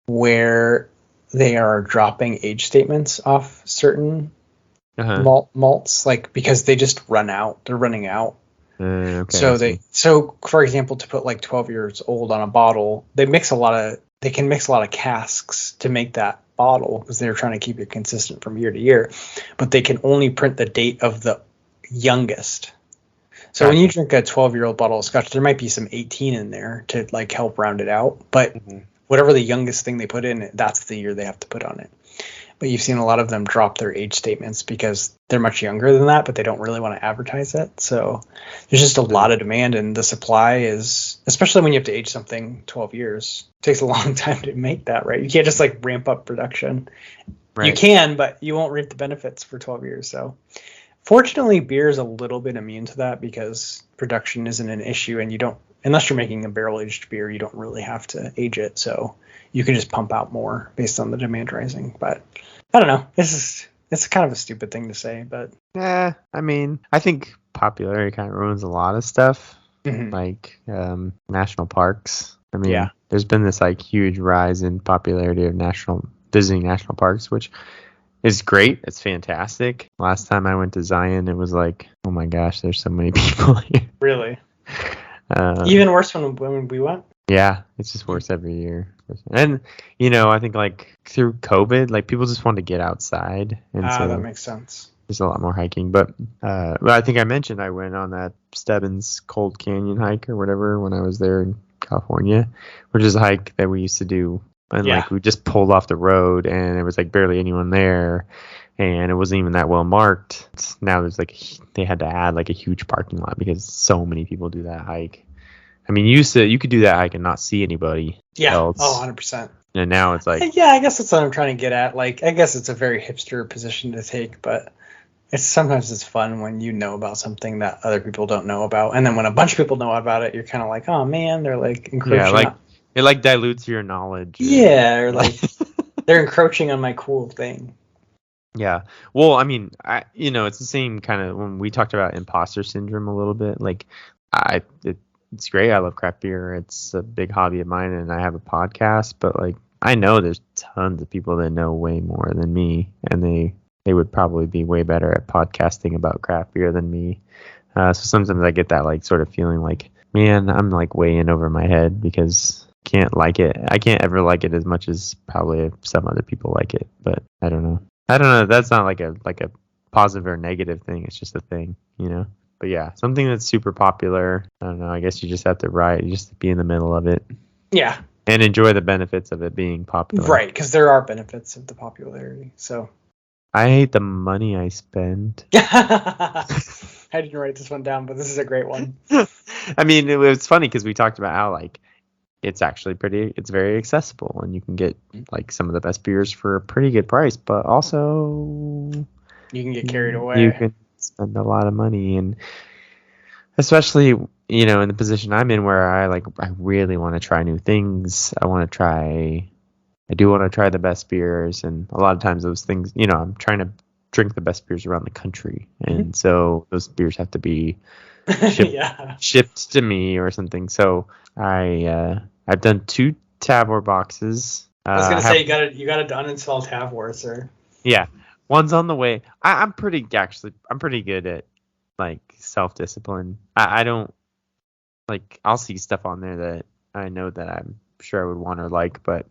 where they are dropping age statements off certain malts, like because they just run out. They're running out. Okay. So for example, to put like 12 years old on a bottle, they can mix a lot of casks to make that bottle because they're trying to keep it consistent from year to year, but they can only print the date of the youngest. So when you drink a 12-year-old bottle of Scotch, there might be some 18 in there to like help round it out, but whatever the youngest thing they put in, that's the year they have to put on it. But you've seen a lot of them drop their age statements because they're much younger than that, but they don't really want to advertise it. So there's just a lot of demand, and the supply is, especially when you have to age something 12 years, it takes a long time to make that, right? You can't just like ramp up production. Right. You can, but you won't reap the benefits for 12 years. So fortunately, beer is a little bit immune to that because production isn't an issue, and you don't, unless you're making a barrel-aged beer, you don't really have to age it. So you can just pump out more based on the demand rising. But I don't know. It's kind of a stupid thing to say, but yeah, I mean, I think popularity kind of ruins a lot of stuff, like national parks. I mean, there's been this like huge rise in popularity of visiting national parks, which is great. It's fantastic. Last time I went to Zion, it was like, oh my gosh, there's so many people here. Really? Even worse when we went? Yeah, it's just worse every year. And, I think like through COVID, like people just want to get outside. And so that makes sense. There's a lot more hiking. But I think I mentioned I went on that Stebbins Cold Canyon hike or whatever when I was there in California, which is a hike that we used to do. And like we just pulled off the road and there was like barely anyone there. And it wasn't even that well marked. Now there's like, they had to add like a huge parking lot because so many people do that hike. I mean, you could do that hike and not see anybody else. Oh, 100%. And now it's like... Yeah, I guess that's what I'm trying to get at. Like, I guess it's a very hipster position to take, but sometimes it's fun when you know about something that other people don't know about. And then when a bunch of people know about it, you're kind of like, oh, man, they're like encroaching. Yeah, like, it like dilutes your knowledge. Yeah, or like they're encroaching on my cool thing. Yeah. Well, I mean, it's the same kind of when we talked about imposter syndrome a little bit. Like, it's great. I love craft beer. It's a big hobby of mine, and I have a podcast. But like, I know there's tons of people that know way more than me, and they would probably be way better at podcasting about craft beer than me. So sometimes I get that like sort of feeling like, man, I'm like way in over my head because I can't like it. I can't ever like it as much as probably some other people like it. But I don't know. That's not like a positive or negative thing. It's just a thing, But yeah, something that's super popular. I don't know. I guess you just have to ride, just be in the middle of it. Yeah. And enjoy the benefits of it being popular. Right, because there are benefits of the popularity. So I hate the money I spend. I didn't write this one down, but this is a great one. I mean, it was funny because we talked about how like it's actually it's very accessible, and you can get like some of the best beers for a pretty good price, but also you can get carried away. You can spend a lot of money, and especially in the position I'm in where I really want to try new things. I do want to try the best beers, and a lot of times those things, I'm trying to drink the best beers around the country, and so those beers have to be shipped to me or something. So I've done 2 Tavor boxes. I was gonna say you got to uninstall Tavor, sir. Yeah, one's on the way. I'm pretty good at like self-discipline. I don't like, I'll see stuff on there that I know that I'm sure I would want or like, but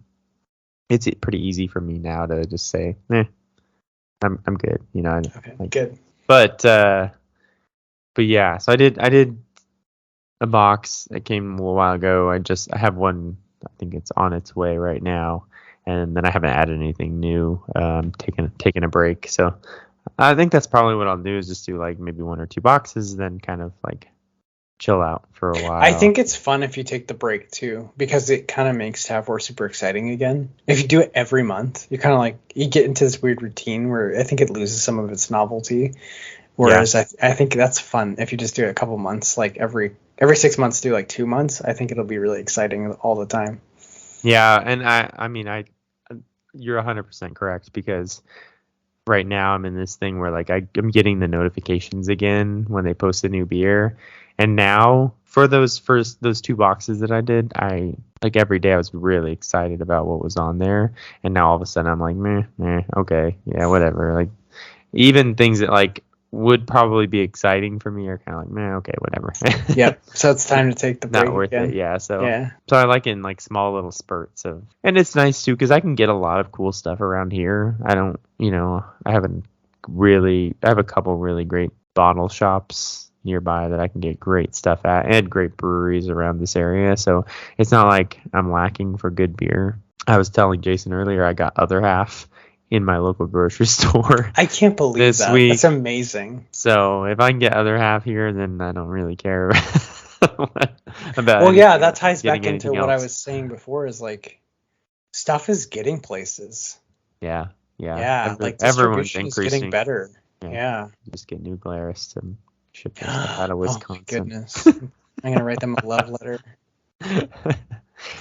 it's pretty easy for me now to just say, I'm good. Okay, good. But yeah, so I did a box that came a little while ago. I have one. I think it's on its way right now, and then I haven't added anything new. Taking a break, so I think that's probably what I'll do is just do like maybe 1 or 2 boxes, then kind of like chill out for a while. I think it's fun if you take the break too, because it kind of makes Tavor super exciting again. If you do it every month, you're kind of like, you get into this weird routine where I think it loses some of its novelty. Whereas I think that's fun if you just do it a couple months, like every every 6 months do like 2 months, I think it'll be really exciting all the time. Yeah, and I mean, you're 100% correct, because right now I'm in this thing where like I'm getting the notifications again when they post a new beer, and now for those 2 boxes that I did, I like every day I was really excited about what was on there, and now all of a sudden I'm like, meh, okay, yeah, whatever. Like even things that like would probably be exciting for me are kind of like, meh, okay, whatever. Yep. So it's time to take the break. Not worth again. it. Yeah. So yeah. So I like it in like small little spurts of, and it's nice too because I can get a lot of cool stuff around here. I don't, I have a couple really great bottle shops nearby that I can get great stuff at, and great breweries around this area. So it's not like I'm lacking for good beer. I was telling Jason earlier, I got Other Half in my local grocery store. I can't believe this that. week. That's amazing. So if I can get Other Half here, then I don't really care about. Well, yeah, that ties back into anything what I else. was saying before. Is like stuff is getting places. Yeah. Like Everyone's distribution is increasing. getting better. Yeah. Yeah. Just get New Glarus to ship their stuff out of Oh my Wisconsin. goodness. I'm gonna write them a love letter.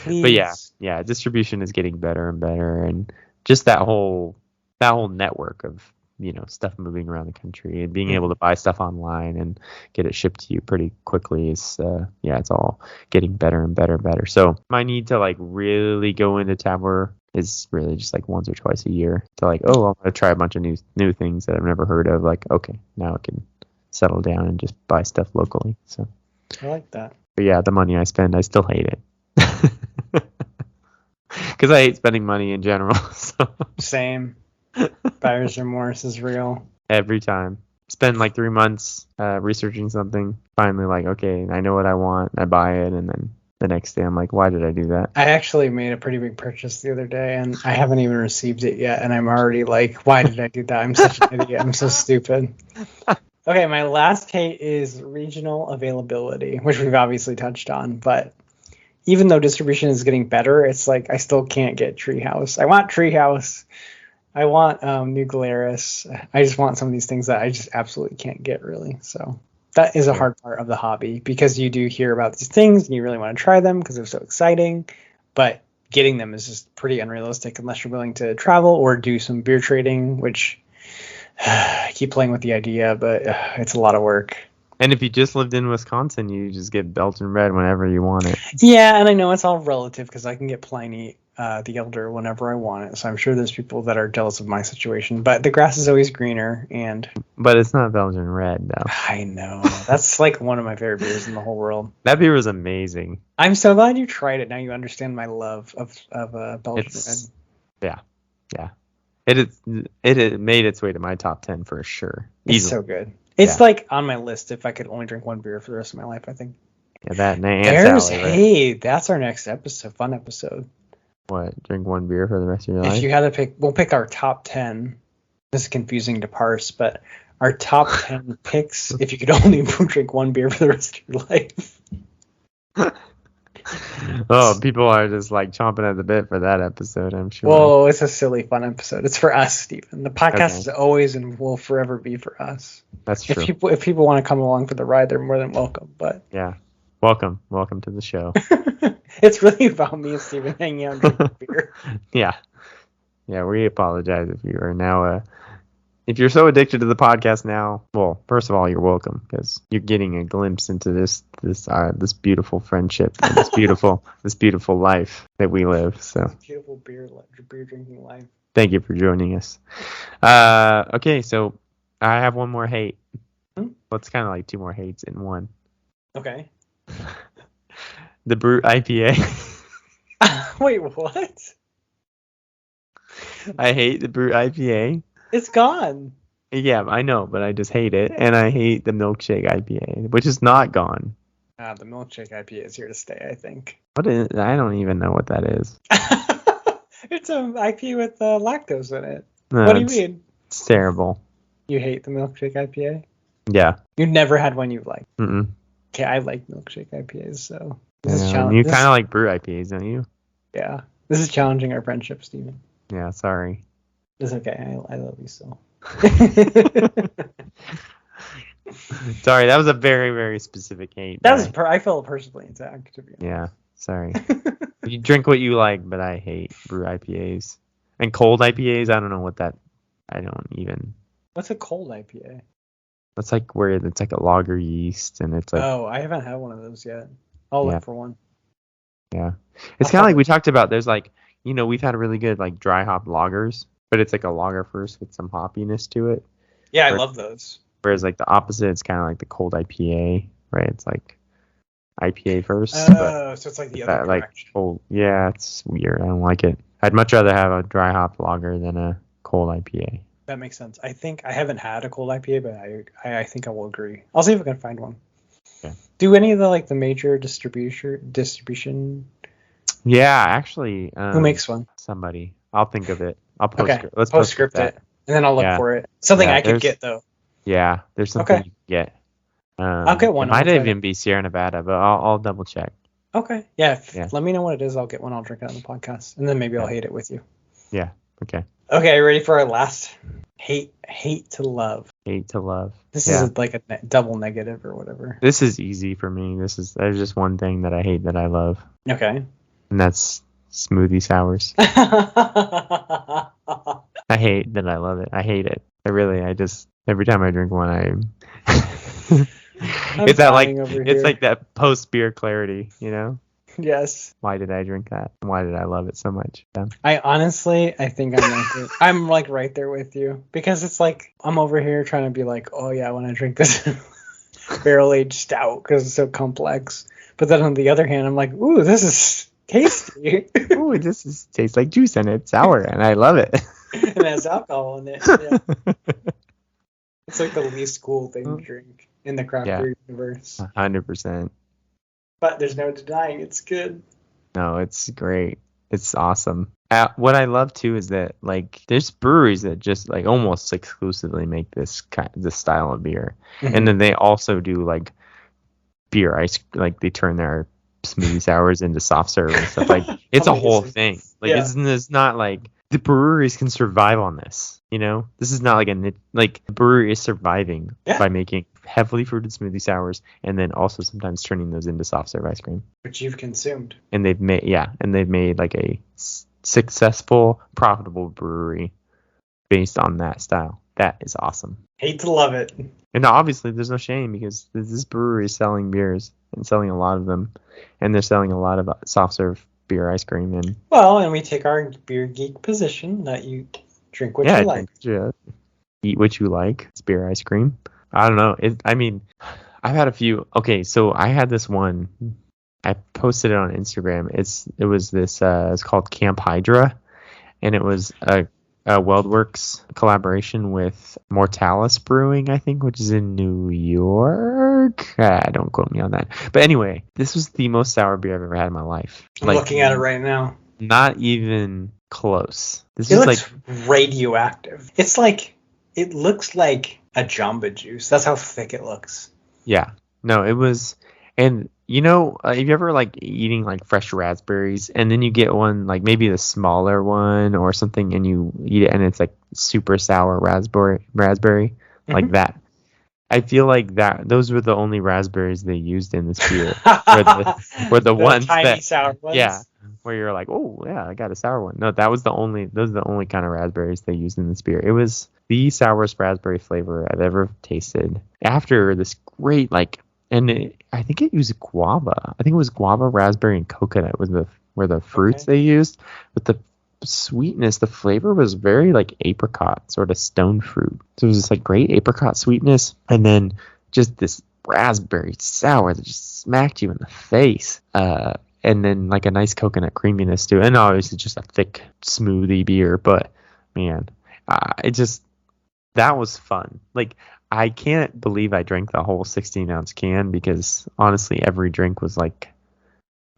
Please. But yeah, distribution is getting better and better, and just that whole network of stuff moving around the country and being able to buy stuff online and get it shipped to you pretty quickly is it's all getting better and better and better. So my need to like really go into Tabor is really just like once or twice a year to like, oh, I'm gonna try a bunch of new things that I've never heard of. Like, okay, now I can settle down and just buy stuff locally. So I like that. But yeah, the money I spend, I still hate it. Because I hate spending money in general. So. Same. Buyer's remorse is real. Every time. Spend like 3 months researching something. Finally, like, okay, I know what I want. I buy it. And then the next day, I'm like, why did I do that? I actually made a pretty big purchase the other day, and I haven't even received it yet. And I'm already like, why did I do that? I'm such an idiot. I'm so stupid. Okay, my last hate is regional availability, which we've obviously touched on. But even though distribution is getting better, it's like I still can't get Treehouse. I want Treehouse. I want New Glarus. I just want some of these things that I just absolutely can't get, really. So that is a hard part of the hobby, because you do hear about these things and you really want to try them because they're so exciting. But getting them is just pretty unrealistic unless you're willing to travel or do some beer trading, which I keep playing with the idea, but it's a lot of work. And if you just lived in Wisconsin, you just get Belgian red whenever you want it. Yeah, and I know it's all relative because I can get Pliny the Elder whenever I want it. So I'm sure there's people that are jealous of my situation. But the grass is always greener, But it's not Belgian red, though. I know. That's like one of my favorite beers in the whole world. That beer was amazing. I'm so glad you tried it. Now you understand my love of Belgian red. Yeah. It made its way to my top 10 for sure. It's so good. It's like on my list if I could only drink one beer for the rest of my life, I think. Yeah, that and There's Sally, right? Hey, that's our next episode. Fun episode. What? Drink one beer for the rest of your life? If you had to pick, we'll pick our top 10. This is confusing to parse, but our top 10 picks if you could only drink one beer for the rest of your life. Oh, people are just like chomping at the bit for that episode, I'm sure. Well, it's a silly, fun episode. It's for us, Stephen. The podcast is always and will forever be for us. That's true. If people want to come along for the ride, they're more than welcome. But yeah, welcome to the show. It's really about me and Stephen hanging out and drinking beer. Yeah, we apologize if you are now if you're so addicted to the podcast now. Well, first of all, you're welcome, because you're getting a glimpse into this beautiful friendship and this beautiful life that we live. So beautiful beer drinking life. Thank you for joining us. Okay, so I have one more hate. Well, it's kind of like two more hates in one. Okay. The Brute IPA. Wait, what? I hate the Brute IPA. It's gone. Yeah, I know, but I just hate it. And I hate the Milkshake IPA, which is not gone. The Milkshake IPA is here to stay, I think. What is? I don't even know what that is. It's an IPA with lactose in it. No, what do you mean? It's terrible. You hate the Milkshake IPA? Yeah. You never had one you liked? Mm-mm. Okay, I like Milkshake IPAs, so this is challenging. You kind of like brew IPAs, don't you? Yeah. This is challenging our friendship, Steven. Yeah, sorry. It's okay. I love you still. Sorry, that was a very, very specific hate. I felt personally attacked, to be honest. Yeah, sorry. You drink what you like, but I hate brew IPAs. And cold IPAs, I don't know what that... I don't even... What's a cold IPA? It's like where it's like a lager yeast, and it's like... Oh, I haven't had one of those yet. I'll look for one. Yeah. It's kind of like we talked about, there's like, we've had really good like dry hop lagers, but it's like a lager first with some hoppiness to it. Yeah, I love those. Whereas like the opposite, it's kind of like the cold IPA, right? It's like IPA first. Oh, so it's like the other direction. Cold, yeah, it's weird. I don't like it. I'd much rather have a dry hop lager than a cold IPA. That makes sense. I think I haven't had a cold IPA, but I think I will agree. I'll see if I can find one. Yeah. Do any of the major distribution? Yeah, actually. Who makes one? Somebody. I'll think of it. I'll let's postscript it, and then I'll look for it. Something I could get though. Yeah, there's something you can get. I'll get one. It might even be Sierra Nevada, but I'll double check. Okay. Yeah. Let me know what it is. I'll get one. I'll drink it on the podcast, and then maybe I'll hate it with you. Yeah. Okay. Okay. Ready for our last hate to love? Hate to love. This is like a double negative or whatever. This is easy for me. There's just one thing that I hate that I love. Okay. And that's smoothie sours. I hate that I love it. I hate it. I just every time I drink one, it's like that post beer clarity, Yes. Why did I drink that? Why did I love it so much? Yeah. I think I'm like right there with you, because it's like I'm over here trying to be like, oh yeah, I want to drink this barrel aged stout because it's so complex. But then on the other hand, I'm like, ooh, this is tasty. Ooh, tastes like juice and it's sour and I love it. And it has alcohol in it. Yeah. It's like the least cool thing to drink in the craft beer universe. 100%. But there's no denying it's good. No, it's great. It's awesome. What I love too is that like there's breweries that just like almost exclusively make this style of beer, and then they also do like beer ice, like they turn their smoothie sours into soft serve and stuff. Like it's a whole thing. Like it's not like the breweries can survive on this. This is not like the brewery is surviving by making heavily fruited smoothie sours and then also sometimes turning those into soft serve ice cream, which you've consumed. And they've made like a successful, profitable brewery based on that style. That is awesome. Hate to love it. And obviously there's no shame because this brewery is selling beers and selling a lot of them, and they're selling a lot of soft serve beer ice cream. And we take our beer geek position that you drink what you like. Eat what you like. It's beer ice cream. I don't know. I've had a few. Okay, so I had this one. I posted it on Instagram. It was this. It's called Camp Hydra, and it was a WeldWorks collaboration with Mortalis Brewing, I think, which is in New York. Don't quote me on that. But anyway, this was the most sour beer I've ever had in my life. I'm looking at it right now. Not even close. It looks radioactive. It's like it looks like a Jamba Juice. That's how thick it looks. Yeah. No, it was. And have you ever like eating like fresh raspberries and then you get one like maybe the smaller one or something and you eat it and it's like super sour raspberry like that. I feel like those were the only raspberries they used in this beer. were the ones tiny sour ones. Yeah. Where you're like, oh yeah, I got a sour one. No, those are the only kind of raspberries they used in this beer. It was the sourest raspberry flavor I've ever tasted. After this great I think it used guava. I think it was guava, raspberry, and coconut were the fruits they used. But the sweetness, the flavor was very like apricot, sort of stone fruit. So it was this like great apricot sweetness, and then just this raspberry sour that just smacked you in the face. And then like a nice coconut creaminess too, and obviously just a thick smoothie beer. But man, that was fun. Like I can't believe I drank the whole 16-ounce can because honestly, every drink was like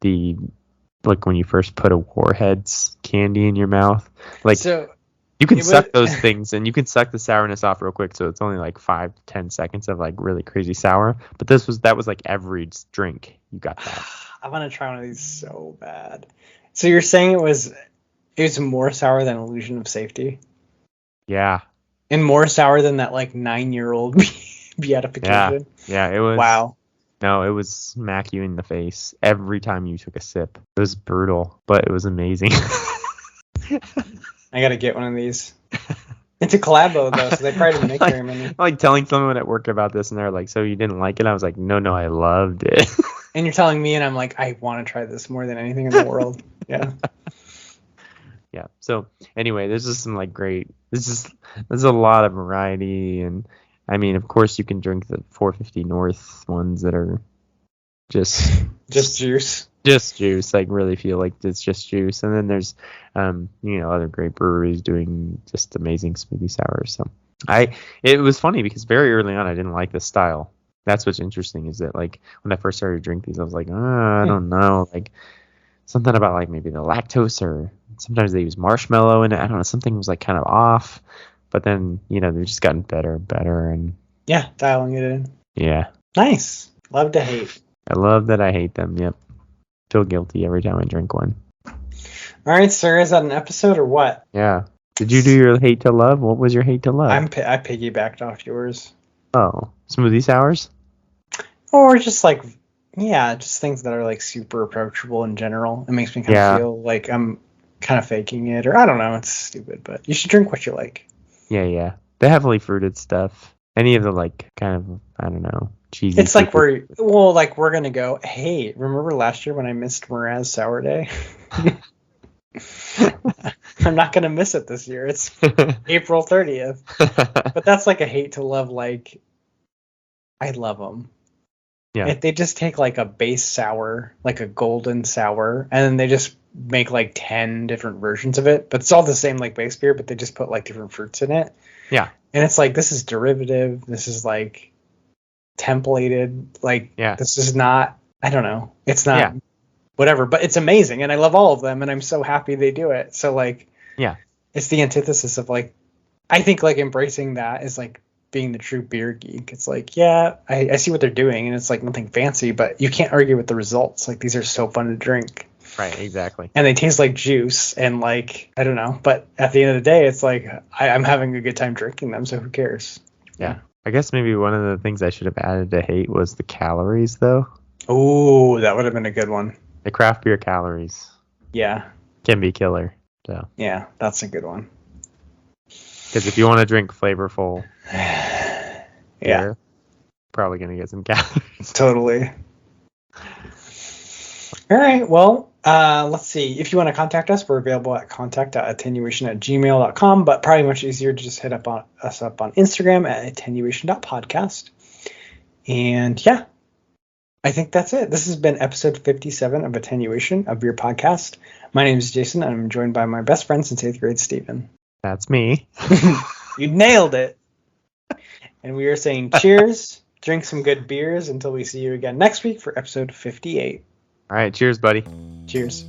when you first put a Warheads candy in your mouth. Like you can suck those things and you can suck the sourness off real quick, so it's only like 5 to 10 seconds of like really crazy sour. But that was like every drink you got that. I want to try one of these so bad. So you're saying it was more sour than Illusion of Safety? Yeah. And more sour than that like 9-year-old Beatification. Yeah, it was. Wow. No, it was smack you in the face every time you took a sip. It was brutal, but it was amazing. I gotta get one of these. It's a collabo though, so they probably didn't make very many. I'm like telling someone at work about this, and they're like, "So you didn't like it?" I was like, "No, I loved it." And you're telling me, and I'm like, I want to try this more than anything in the world. Yeah. Yeah. So anyway, there's just some like great. There's a lot of variety, and I mean, of course, you can drink the 450 North ones that are just juice. Just juice. Like really feel like it's just juice. And then there's other great breweries doing just amazing smoothie sours. So it was funny because very early on I didn't like this style. That's what's interesting is that like when I first started to drink these, I was like, I don't know, like something about like maybe the lactose or sometimes they use marshmallow in it. I don't know, something was like kind of off. But then, they've just gotten better and better and yeah, dialing it in. Yeah. Nice. Love to hate. I love that I hate them, yep. Feel guilty every time I drink one. All right, sir. Is that an episode or what? Yeah. Did you do your hate to love? What was your hate to love? I piggybacked off yours. Oh, smoothie sours? Or just like, just things that are like super approachable in general. It makes me kind of feel like I'm kind of faking it, or I don't know. It's stupid, but you should drink what you like. Yeah. The heavily fruited stuff. Any of the like kind of, I don't know, cheesy. It's like we're gonna go, hey, remember last year when I missed Miraz Sour Day? I'm not gonna miss it this year. It's April 30th. But that's like a hate to love. Like, I love them. Yeah. If they just take like a base sour, like a golden sour, and then they just make like 10 different versions of it, but it's all the same like base beer, but they just put like different fruits in it. Yeah. And it's like, this is derivative. This is like templated. Like, this is not, I don't know. It's not whatever, but it's amazing. And I love all of them. And I'm so happy they do it. So like, it's the antithesis of like, I think like embracing that is like being the true beer geek. It's like, I see what they're doing and it's like nothing fancy, but you can't argue with the results. Like these are so fun to drink. Right, exactly. And they taste like juice and like, I don't know. But at the end of the day, it's like, I'm having a good time drinking them. So who cares? Yeah. I guess maybe one of the things I should have added to hate was the calories though. Oh, that would have been a good one. The craft beer calories. Yeah. Can be killer. So. Yeah, that's a good one. Because if you want to drink flavorful beer, probably going to get some calories. Totally. All right, well, let's see. If you want to contact us, we're available at contact.attenuation@gmail.com, but probably much easier to just hit us up on Instagram at attenuation.podcast. And I think that's it. This has been episode 57 of Attenuation, a beer podcast. My name is Jason, and I'm joined by my best friend since 8th grade, Steven. That's me. You nailed it. And we are saying cheers, drink some good beers until we see you again next week for episode 58. All right, cheers, buddy. Cheers.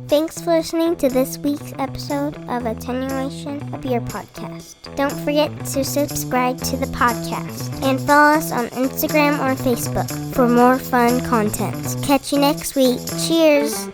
Thanks for listening to this week's episode of Attenuation, a beer podcast. Don't forget to subscribe to the podcast and follow us on Instagram or Facebook for more fun content. Catch you next week. Cheers!